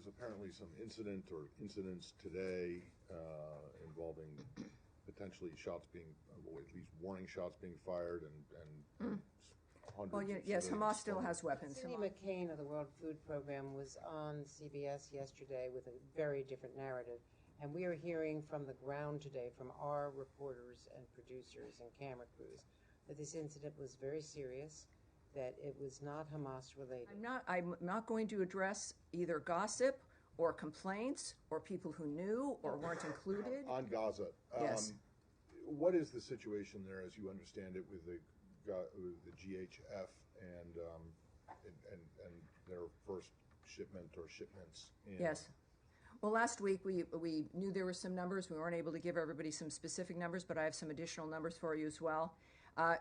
was apparently some incident or incidents today involving potentially shots being, well, at least warning shots being fired and hundreds Well, yes, Hamas still has weapons. Cindy McCain of the World Food Program was on CBS yesterday with a very different narrative. And we are hearing from the ground today from our reporters and producers and camera crews that this incident was very serious, that it was not Hamas related. I'm not going to address either gossip or complaints or people who knew or weren't included. On Gaza, yes. What is the situation there, as you understand it, with the GHF and their first shipment or shipments? Yes. Well, last week we knew there were some numbers. We weren't able to give everybody some specific numbers, but I have some additional numbers for you as well.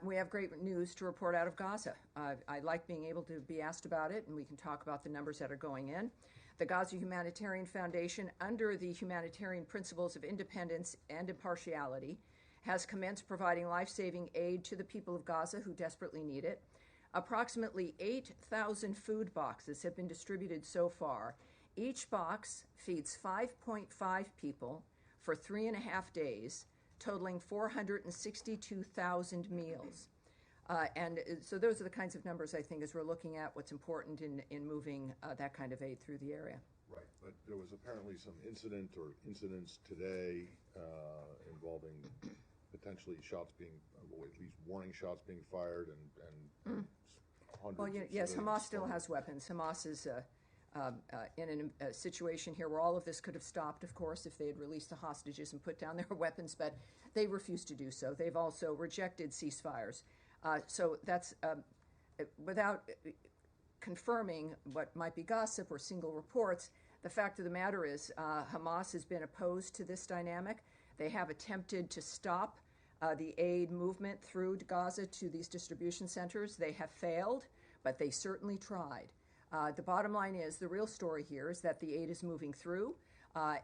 We have great news to report out of Gaza. I like being able to be asked about it, and we can talk about the numbers that are going in. The Gaza Humanitarian Foundation, under the humanitarian principles of independence and impartiality, has commenced providing life-saving aid to the people of Gaza who desperately need it. Approximately 8,000 food boxes have been distributed so far. Each box feeds 5.5 people for 3.5 days, totaling 462,000 meals. And so those are the kinds of numbers, I think, as we're looking at what's important in moving that kind of aid through the area. Right, but there was apparently some incident or incidents today involving potentially shots being, well, at least warning shots being fired and hundreds Well, yes, Hamas still has weapons. Hamas is in a situation here where all of this could have stopped, of course, if they had released the hostages and put down their weapons, but they refused to do so. They've also rejected ceasefires. So that's without confirming what might be gossip or single reports. The fact of the matter is Hamas has been opposed to this dynamic. They have attempted to stop the aid movement through Gaza to these distribution centers. They have failed, but they certainly tried. The bottom line is, the real story here is that the aid is moving through,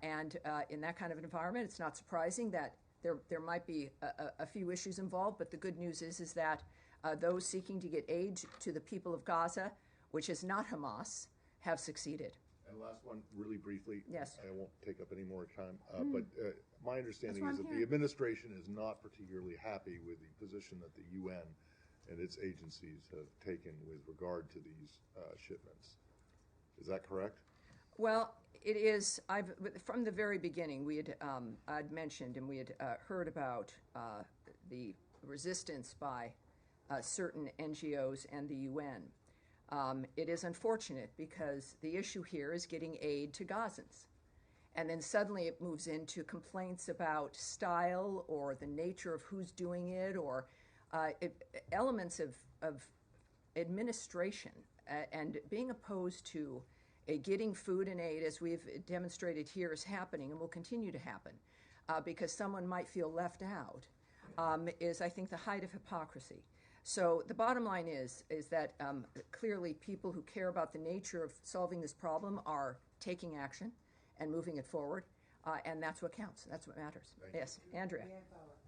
and in that kind of environment, it's not surprising that there might be a few issues involved, but the good news is that those seeking to get aid to the people of Gaza, which is not Hamas, have succeeded. And last one, really briefly. Yes. I won't take up any more time, but my understanding is that hearing. the administration is not particularly happy with the position that the UN and its agencies have taken with regard to these shipments. Is that correct? Well, it is. From the very beginning, we had I'd mentioned and we had heard about the resistance by certain NGOs and the UN. It is unfortunate because the issue here is getting aid to Gazans. And then suddenly it moves into complaints about style or the nature of who's doing it, or elements of administration and being opposed to getting food and aid, as we've demonstrated here, is happening and will continue to happen because someone might feel left out, is, I think, the height of hypocrisy. So the bottom line is that clearly people who care about the nature of solving this problem are taking action and moving it forward, and that's what counts. That's what matters. Yes, Andrea.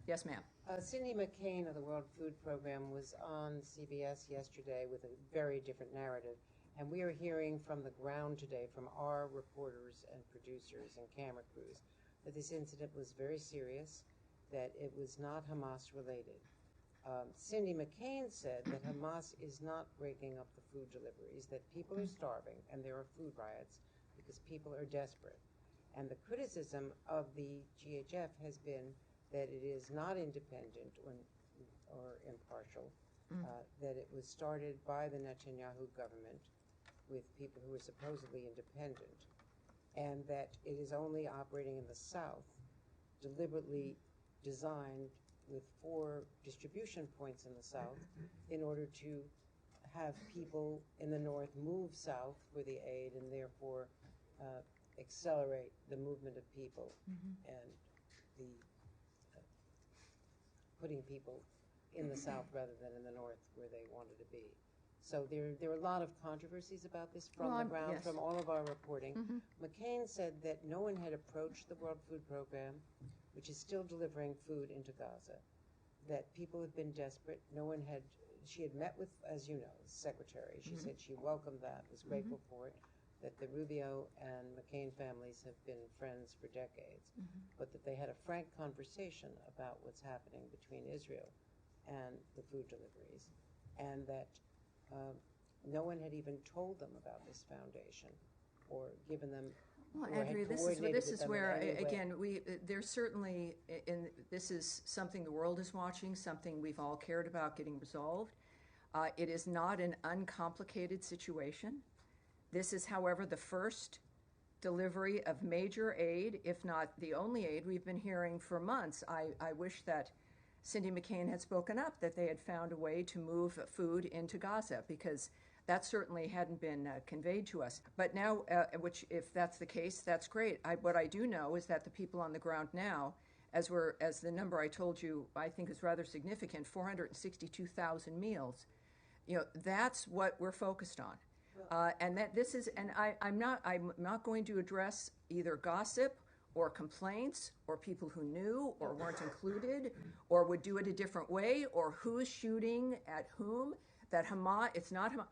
Yes, ma'am. Cindy McCain of the World Food Program was on CBS yesterday with a very different narrative. And we are hearing from the ground today from our reporters and producers and camera crews that this incident was very serious, that it was not Hamas related. Cindy McCain said that Hamas is not breaking up the food deliveries, that people are starving and there are food riots because people are desperate. And the criticism of the GHF has been that it is not independent or impartial, that it was started by the Netanyahu government with people who are supposedly independent, and that it is only operating in the South, deliberately designed with 4 distribution points in the South in order to have people in the North move south for the aid and therefore accelerate the movement of people and the putting people in the South rather than in the North where they wanted to be. So there are a lot of controversies about this from the ground, yes. from all of our reporting. McCain said that no one had approached the World Food Program, which is still delivering food into Gaza, that people have been desperate. No one she had met with, as you know, the secretary. She said she welcomed that, was grateful for it. that the Rubio and McCain families have been friends for decades, but that they had a frank conversation about what's happening between Israel and the food deliveries, and that no one had even told them about this foundation or given them. Well, or had Andrea, this coordinated is with them in where, any way. again, there's certainly, this is something the world is watching, something we've all cared about getting resolved. It is not an uncomplicated situation. This is, however, the first delivery of major aid, if not the only aid we've been hearing for months. I wish that Cindy McCain had spoken up, that they had found a way to move food into Gaza, because that certainly hadn't been conveyed to us. But now, which if that's the case, that's great. What I do know is that the people on the ground now, as the number I told you, I think is rather significant, 462,000 meals. That's what we're focused on. And that this is, and I'm not going to address either gossip or complaints or people who knew or weren't included or would do it a different way or who's shooting at whom. That Hamas, it's not Hamas.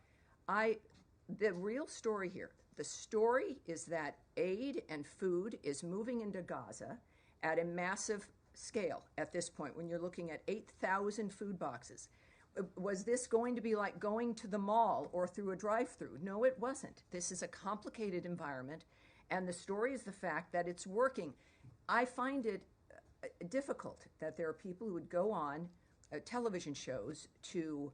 The real story here, the story is that aid and food is moving into Gaza at a massive scale at this point when you're looking at 8,000 food boxes. Was this going to be like going to the mall or through a drive-through? No, it wasn't. This is a complicated environment, and the story is the fact that it's working. I find it difficult that there are people who would go on television shows to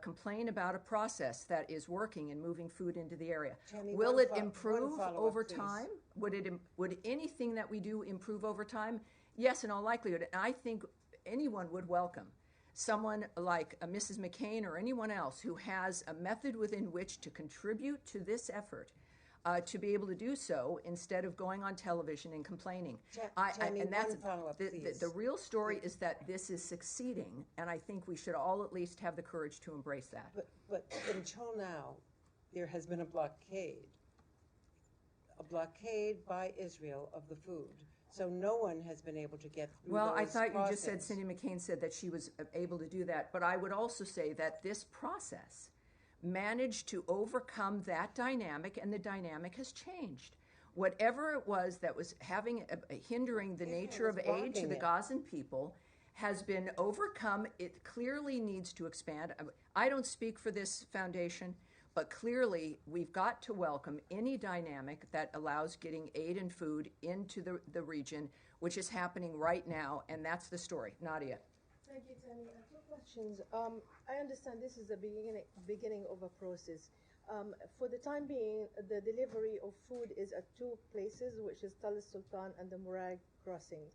complain about a process that is working and moving food into the area. Tammy, Will one it fo- one improve follow-up, over please. time? Would anything that we do improve over time? Yes, in all likelihood. And I think anyone would welcome someone like Mrs. McCain or anyone else who has a method within which to contribute to this effort to be able to do so instead of going on television and complaining. Tammy, and that's one follow-up, please. the real story is that this is succeeding, and I think we should all at least have the courage to embrace that. But until now, there has been a blockade by Israel of the food. So no one has been able to get through Well, I those thought you just said process. Cindy McCain said that she was able to do that, but I would also say that this process managed to overcome that dynamic, and the dynamic has changed. Whatever it was that was hindering the nature of was aid to blocking the it. Gazan people has been overcome. It clearly needs to expand. I don't speak for this foundation, but clearly we've got to welcome any dynamic that allows getting aid and food into the region, which is happening right now, and that's the story. Nadia. Thank you, Tammy. Two questions. I understand this is the beginning of a process. For the time being, the delivery of food is at two places, which is Tal Sultan and the Murag crossing.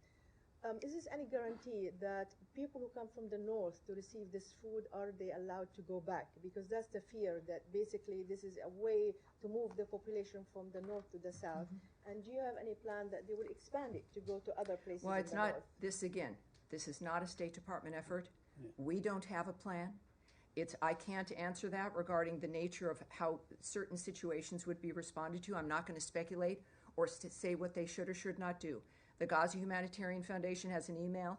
Is this any guarantee that people who come from the north to receive this food, are they allowed to go back? Because that's the fear, that basically this is a way to move the population from the north to the south. And do you have any plan that they will expand it to go to other places Well, in it's the not, north? this is not a State Department effort. We don't have a plan. I can't answer that regarding the nature of how certain situations would be responded to. I'm not going to speculate or say what they should or should not do. The Gaza Humanitarian Foundation has an email.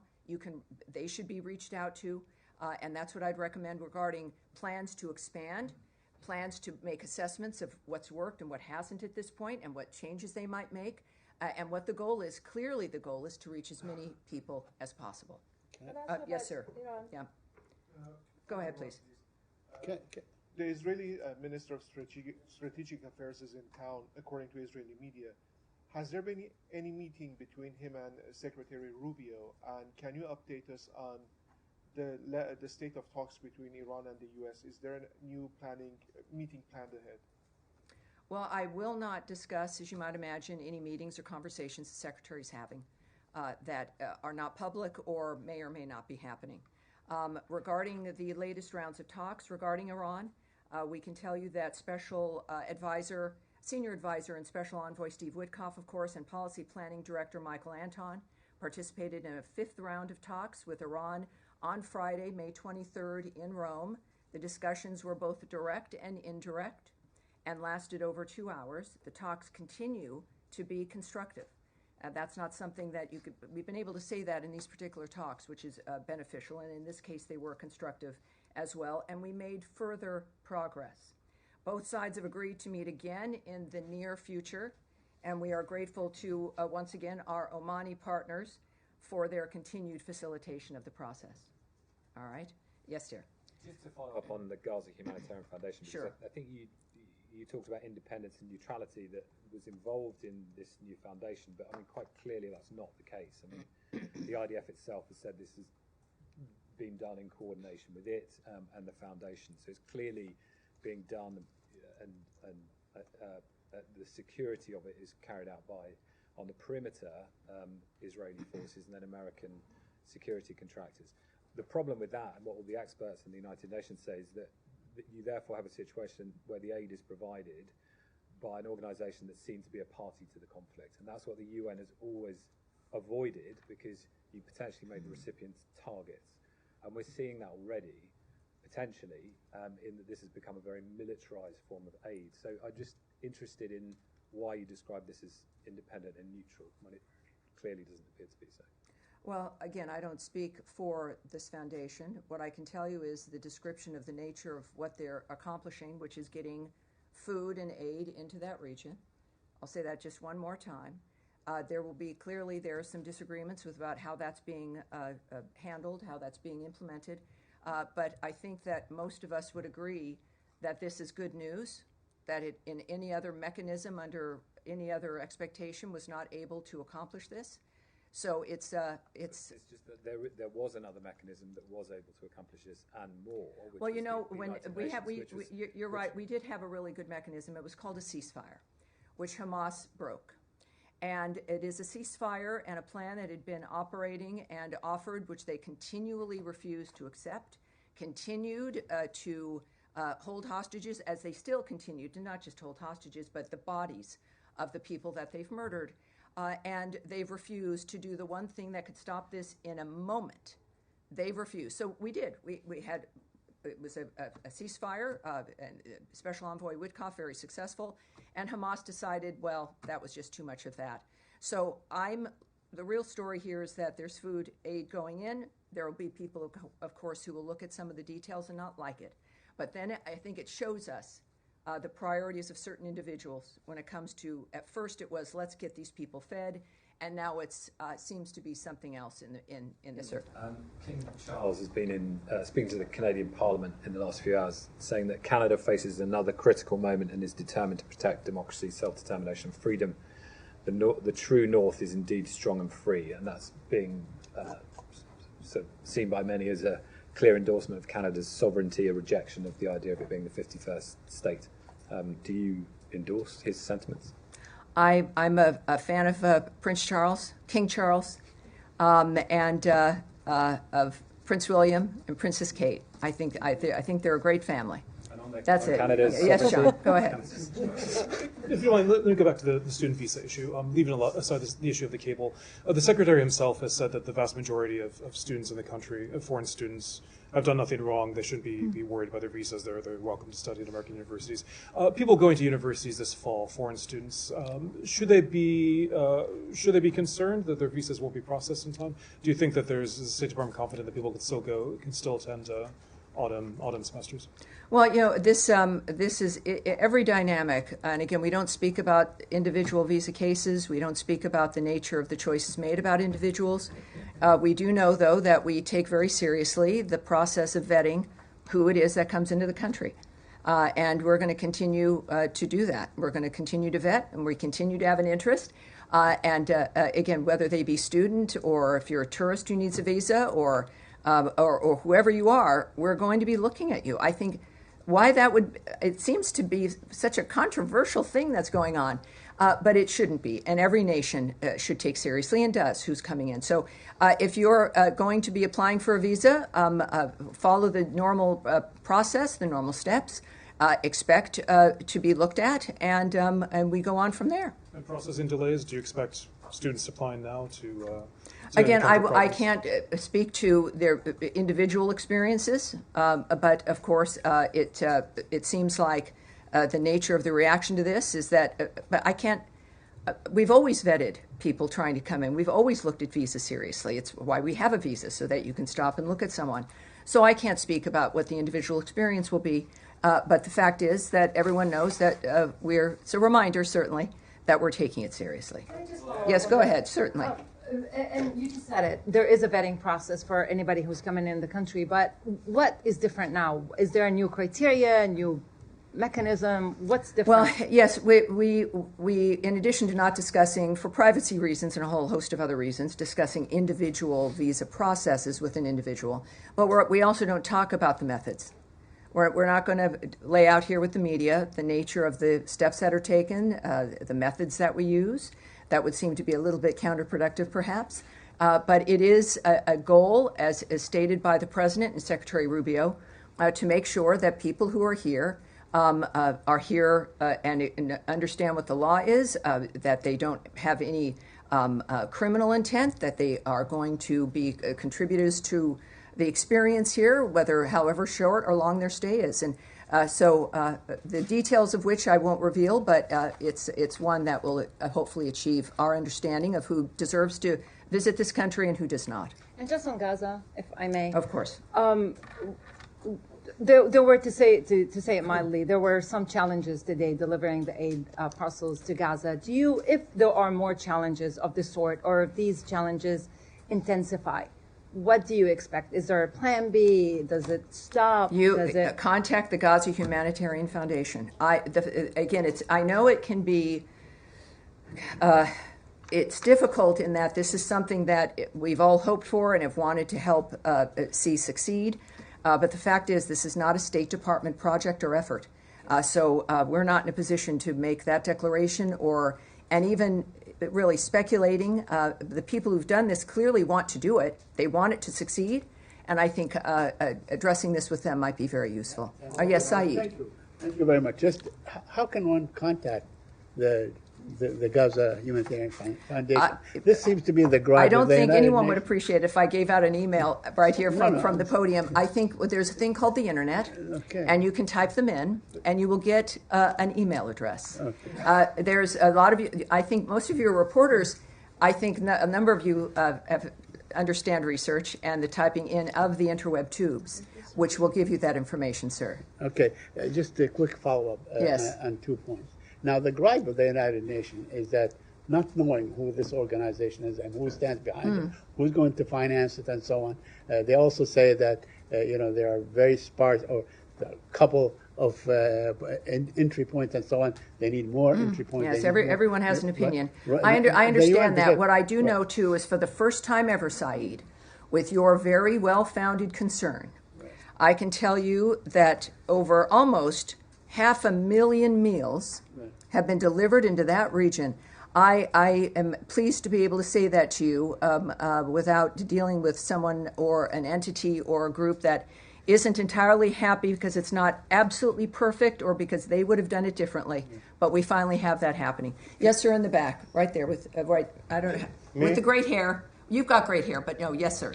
They should be reached out to, and that's what I'd recommend regarding plans to expand, plans to make assessments of what's worked and what hasn't at this point, and what changes they might make, and what the goal is. Clearly, the goal is to reach as many people as possible. Can I ask you Yes, about sir. Iran? Yeah. Go ahead, please. The Israeli Minister of Strategic Affairs is in town, according to Israeli media. Has there been any meeting between him and Secretary Rubio? And can you update us on the state of talks between Iran and the U.S.? Is there a new meeting planned ahead? Well, I will not discuss, as you might imagine, any meetings or conversations the Secretary's having that are not public or may not be happening. Regarding the latest rounds of talks regarding Iran, we can tell you that Senior Advisor and Special Envoy Steve Witkoff, of course, and Policy Planning Director Michael Anton participated in a fifth round of talks with Iran on Friday, May 23rd in Rome. The discussions were both direct and indirect and lasted over 2 hours. The talks continue to be constructive. That's not something that we've been able to say that in these particular talks, which is beneficial, and in this case they were constructive as well, and we made further progress. Both sides have agreed to meet again in the near future, and we are grateful to, once again, our Omani partners for their continued facilitation of the process. All right? Yes, dear. Just to follow up on the Gaza Humanitarian Foundation, because Sure. I think you talked about independence and neutrality that was involved in this new foundation, but I mean, quite clearly that's not the case. I mean, the IDF itself has said this has been done in coordination with it and the foundation, so it's clearly being done, and the security of it is carried out by, on the perimeter, Israeli forces and then American security contractors. The problem with that, and what all the experts in the United Nations say, is that you therefore have a situation where the aid is provided by an organisation that seems to be a party to the conflict, and that's what the UN has always avoided, because you potentially made the recipients targets, and we're seeing that already, potentially, in that this has become a very militarised form of aid. So I'm just interested in why you describe this as independent and neutral when it clearly doesn't appear to be so. Well, again, I don't speak for this foundation. What I can tell you is the description of the nature of what they're accomplishing, which is getting food and aid into that region. I'll say that just one more time. There are some disagreements about how that's being handled, how that's being implemented. But I think that most of us would agree that this is good news, that it, in any other mechanism, under any other expectation, was not able to accomplish this. So it's just that there was another mechanism that was able to accomplish this and more. Well, you know, when you're right, we did have a really good mechanism. It was called a ceasefire, which Hamas broke. And it is a ceasefire and a plan that had been operating and offered, which they continually refused to accept, continued to hold hostages, as they still continued to not just hold hostages, but the bodies of the people that they've murdered. And they've refused to do the one thing that could stop this in a moment. They've refused. So we did. It was a ceasefire, and Special Envoy Witkoff, very successful, and Hamas decided, well, that was just too much of that. So the real story here is that there's food aid going in. There will be people, of course, who will look at some of the details and not like it. But then I think it shows us the priorities of certain individuals when it comes to, at first it was, let's get these people fed, and now it seems to be something else in the circle. King Charles has been speaking to the Canadian Parliament in the last few hours, saying that Canada faces another critical moment and is determined to protect democracy, self-determination, and freedom. The true North is indeed strong and free, and that's being seen by many as a clear endorsement of Canada's sovereignty, a rejection of the idea of it being the 51st state. Do you endorse his sentiments? I'm a fan of Prince Charles, King Charles, and of Prince William and Princess Kate. I think they're a great family. That's it. Yes, John, go ahead. If you don't mind, let me go back to the student visa issue. Leaving aside the issue of the cable, the Secretary himself has said that the vast majority of students in the country, foreign students, have done nothing wrong. They shouldn't be worried about their visas. They're welcome to study at American universities. People going to universities this fall, foreign students, should they be concerned that their visas won't be processed in time? Do you think that is the State Department confident that people can still attend autumn semesters? Well, you know, this is every dynamic, and again, we don't speak about individual visa cases. We don't speak about the nature of the choices made about individuals. We do know, though, that we take very seriously the process of vetting who it is that comes into the country, and we're going to continue to do that. We're going to continue to vet, and we continue to have an interest. And again, whether they be student or if you're a tourist who needs a visa or whoever you are, we're going to be looking at you. I think why it seems to be such a controversial thing that's going on, but it shouldn't be. And every nation should take seriously, and does, who's coming in. So if you're going to be applying for a visa, follow the normal process, the normal steps, expect to be looked at, and we go on from there. And processing delays, do you expect students applying now to again, I can't speak to their individual experiences, but of course, it seems like the nature of the reaction to this is that. But I can't. We've always vetted people trying to come in. We've always looked at visas seriously. It's why we have a visa, so that you can stop and look at someone. So I can't speak about what the individual experience will be. But the fact is that everyone knows that it's a reminder, certainly, that we're taking it seriously. Yes, go ahead, certainly. And you just said it. There is a vetting process for anybody who's coming in the country, but what is different now? Is there a new criteria, a new mechanism? What's different? Well, yes, we in addition to not discussing, for privacy reasons and a whole host of other reasons, discussing individual visa processes with an individual, but we also don't talk about the methods. We're not going to lay out here with the media the nature of the steps that are taken, the methods that we use. That would seem to be a little bit counterproductive, perhaps. But it is a goal, as stated by the President and Secretary Rubio, to make sure that people who are here and understand what the law is, that they don't have any criminal intent, that they are going to be contributors to the experience here, however short or long their stay is. And so the details of which I won't reveal, but it's one that will hopefully achieve our understanding of who deserves to visit this country and who does not. And just on Gaza, if I may. Of course. There were, to say it mildly, there were some challenges today delivering the aid parcels to Gaza. If there are more challenges of this sort, or if these challenges intensify, what do you expect? Is there a plan B? Does it stop? Contact the Gaza Humanitarian Foundation. I know it can be, it's difficult in that this is something that we've all hoped for and have wanted to help see succeed. But the fact is, this is not a State Department project or effort. So we're not in a position to make that declaration and even really speculating. The people who've done this clearly want to do it. They want it to succeed. And I think addressing this with them might be very useful. Yes, Saeed. Thank you very much. Just how can one contact the Gaza Humanitarian Foundation? This seems to be the gripe. I don't of the think United anyone would Nations. appreciate it if I gave out an email right here from the podium. I think there's a thing called the internet, and you can type them in, and you will get an email address. Okay. There's a lot of you. I think most of you are reporters. I think a number of you understand research and the typing in of the interweb tubes, which will give you that information, sir. Okay, just a quick follow-up Yes. on 2 points. Now, the gripe of the United Nations is that not knowing who this organization is and who stands behind it, who's going to finance it, and so on. They also say that there are very sparse or a couple of entry points and so on. They need more entry points. Yes, everyone has an opinion. Right. I understand that. What I do know, too, is for the first time ever, Saeed, with your very well-founded concern, I can tell you that over almost 500,000 meals have been delivered into that region. I am pleased to be able to say that to you without dealing with someone or an entity or a group that isn't entirely happy because it's not absolutely perfect or because they would have done it differently. But we finally have that happening. Yes, sir, in the back, right there with with the great hair. You've got great hair, but no, yes, sir.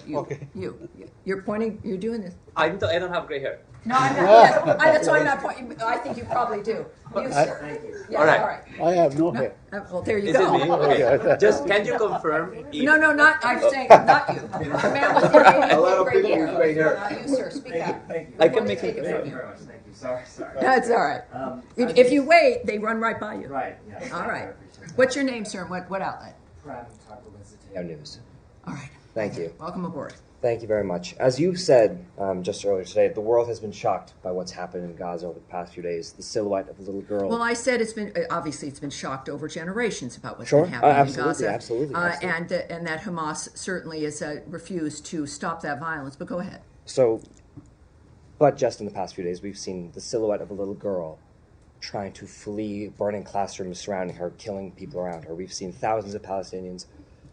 You're pointing. You're doing this. I don't have gray hair. No, I'm not. That's why I'm not pointing. I think you probably do. You, sir. Yes, all right. I have no hair. Well, there you Is go. it me? Okay. Just can you confirm? If No, not. I'm saying not you. The man with the gray hair. Not you, sir. Speak up. I can make Take it. it from Thank you you. very much. Thank you. Sorry. That's all right. If you wait, they run right by you. Right. Yeah. All right. What's your name, sir? What outlet? News. All right. Thank you. Welcome aboard. Thank you very much. As you said just earlier today, the world has been shocked by what's happened in Gaza over the past few days. The silhouette of a little girl. Well, I said it's been obviously it's been shocked over generations about what's Sure. been happening Absolutely, in Gaza, absolutely. and that Hamas certainly has refused to stop that violence. But go ahead. But just in the past few days, we've seen the silhouette of a little girl trying to flee burning classrooms surrounding her, killing people around her. We've seen thousands of Palestinians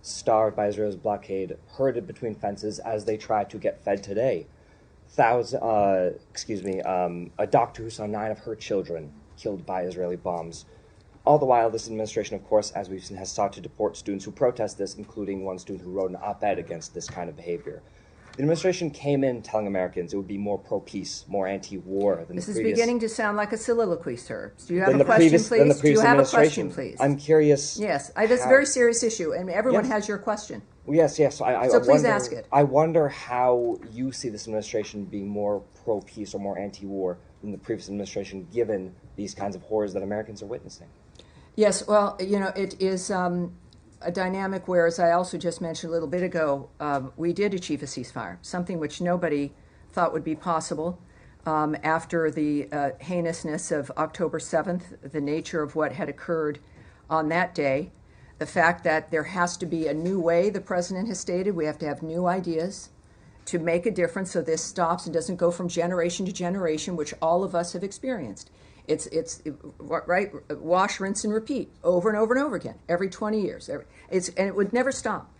starved by Israel's blockade, herded between fences as they try to get fed today. A doctor who saw 9 of her children killed by Israeli bombs. All the while, this administration, of course, as we've seen, has sought to deport students who protest this, including one student who wrote an op-ed against this kind of behavior. The administration came in telling Americans it would be more pro-peace, more anti-war than the previous. This is beginning to sound like a soliloquy, sir. Do you have a question, please? Do you have a question, please? I'm curious. Yes, that's a very serious issue, and everyone has your question. Yes. So please ask it. I wonder how you see this administration being more pro-peace or more anti-war in the previous administration, given these kinds of horrors that Americans are witnessing? Yes, well, it is a dynamic where, as I also just mentioned a little bit ago, we did achieve a ceasefire, something which nobody thought would be possible after the heinousness of October 7th, the nature of what had occurred on that day, the fact that there has to be a new way, the president has stated, we have to have new ideas to make a difference so this stops and doesn't go from generation to generation, which all of us have experienced. It's right, wash, rinse, and repeat over and over and over again, every 20 years. And it would never stop.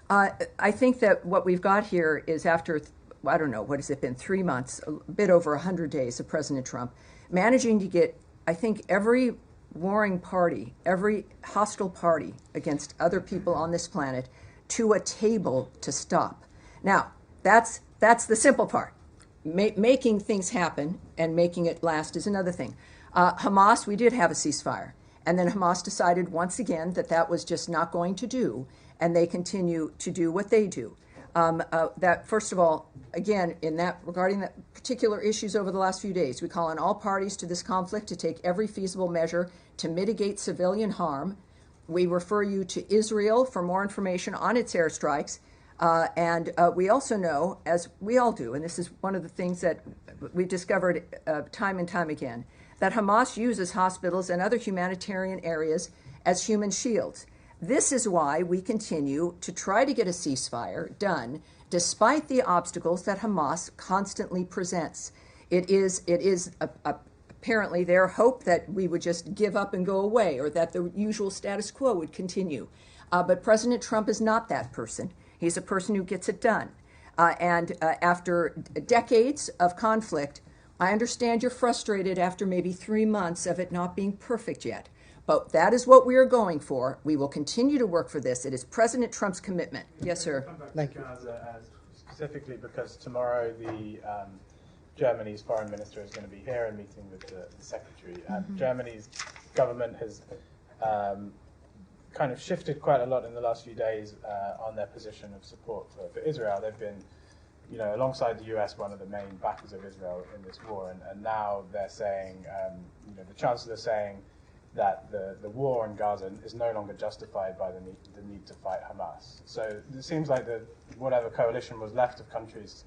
I think that what we've got here is after, I don't know, what has it been, 3 months, a bit over 100 days of President Trump, managing to get, I think, every warring party, every hostile party against other people on this planet to a table to stop. Now, that's the simple part. Making things happen and making it last is another thing. Hamas, we did have a ceasefire. And then Hamas decided once again that that was just not going to do, and they continue to do what they do. That, first of all, again, regarding that particular issues over the last few days, we call on all parties to this conflict to take every feasible measure to mitigate civilian harm. We refer you to Israel for more information on its airstrikes. And we also know, as we all do, and this is one of the things that we've discovered time and time again, that Hamas uses hospitals and other humanitarian areas as human shields. This is why we continue to try to get a ceasefire done, despite the obstacles that Hamas constantly presents. It is apparently their hope that we would just give up and go away, or that the usual status quo would continue. But President Trump is not that person. He's a person who gets it done. And after decades of conflict, I understand you're frustrated after maybe 3 months of it not being perfect yet. But that is what we are going for. We will continue to work for this. It is President Trump's commitment. Yes, sir. Thank you. Gaza, specifically because tomorrow Germany's foreign minister is going to be here and meeting with the secretary. Germany's government has kind of shifted quite a lot in the last few days on their position of support for Israel. They've been, alongside the US, one of the main backers of Israel in this war, and now they're saying, the chancellor saying that the war in Gaza is no longer justified by the need to fight Hamas. So it seems like whatever coalition was left of countries,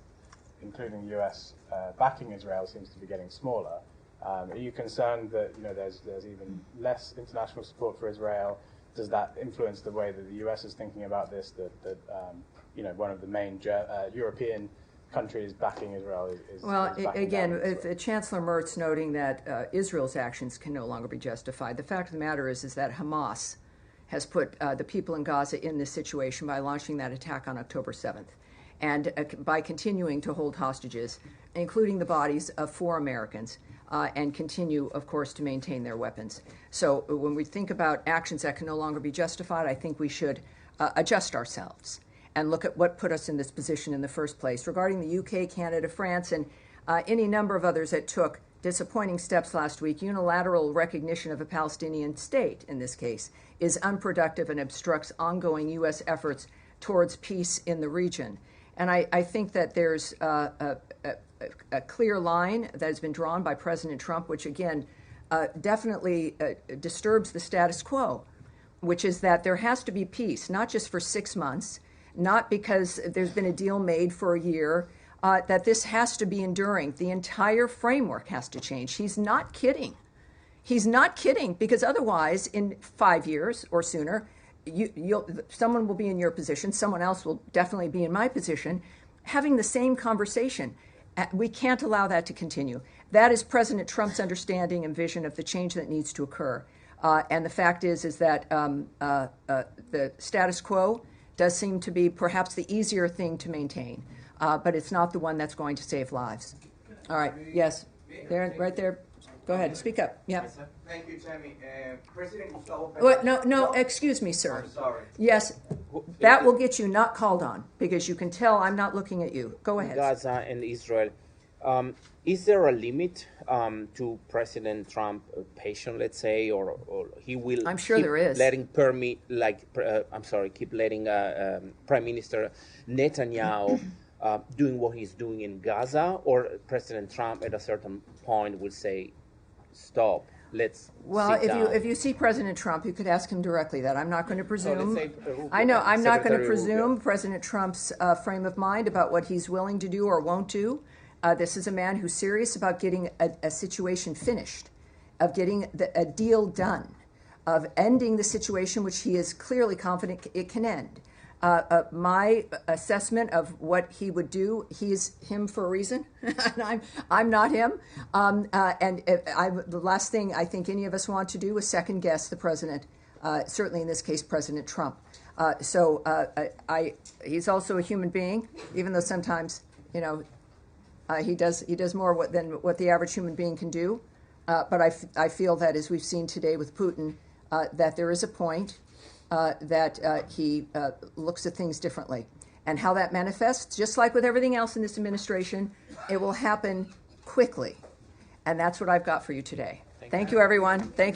including the US, backing Israel seems to be getting smaller. Are you concerned that there's even less international support for Israel? Does that influence the way that the US is thinking about this? That one of the main European countries backing Israel is backing again, Chancellor Merz noting that Israel's actions can no longer be justified. The fact of the matter is that Hamas has put the people in Gaza in this situation by launching that attack on October 7th, and by continuing to hold hostages, including the bodies of 4 Americans. And continue, of course, to maintain their weapons. So when we think about actions that can no longer be justified, I think we should adjust ourselves and look at what put us in this position in the first place. Regarding the UK, Canada, France, and any number of others that took disappointing steps last week, unilateral recognition of a Palestinian state, in this case, is unproductive and obstructs ongoing U.S. efforts towards peace in the region. And I think that there's a clear line that has been drawn by President Trump, which again definitely disturbs the status quo, which is that there has to be peace, not just for 6 months, not because there's been a deal made for a year, that this has to be enduring. The entire framework has to change. He's not kidding. He's not kidding, because otherwise, in 5 years or sooner, someone will be in your position, someone else will definitely be in my position, having the same conversation. We can't allow that to continue. That is President Trump's understanding and vision of the change that needs to occur. And the fact is that the status quo does seem to be perhaps the easier thing to maintain, but it's not the one that's going to save lives. All right. Yes. There, right there. Go ahead. Speak up. Yeah. Thank you, Tammy. President Gustavo Petro. No, excuse me, sir. I'm sorry. Yes, that will get you not called on, because you can tell I'm not looking at you. Go ahead. Gaza and Israel. Is there a limit to President Trump patience, let's say, or he will? I'm sure there is. Keep letting Prime Minister Netanyahu doing what he's doing in Gaza, or President Trump at a certain point will say, "Stop, let's." Well, sit down. if you see President Trump, you could ask him directly that. I'm not going to presume. let's say, I know I'm not going to Secretary presume Rubio. President Trump's frame of mind about what he's willing to do or won't do. This is a man who's serious about getting a situation finished, of getting a deal done, of ending the situation which he is clearly confident it can end. My assessment of what he would do, he is him for a reason, and I'm not him. The last thing I think any of us want to do is second guess the president, certainly in this case, President Trump. He's also a human being, even though sometimes, he does more than what the average human being can do. But I feel that, as we've seen today with Putin, that there is a point that he looks at things differently. And how that manifests, just like with everything else in this administration, it will happen quickly. And that's what I've got for you today. Thank you, everyone. Thank you.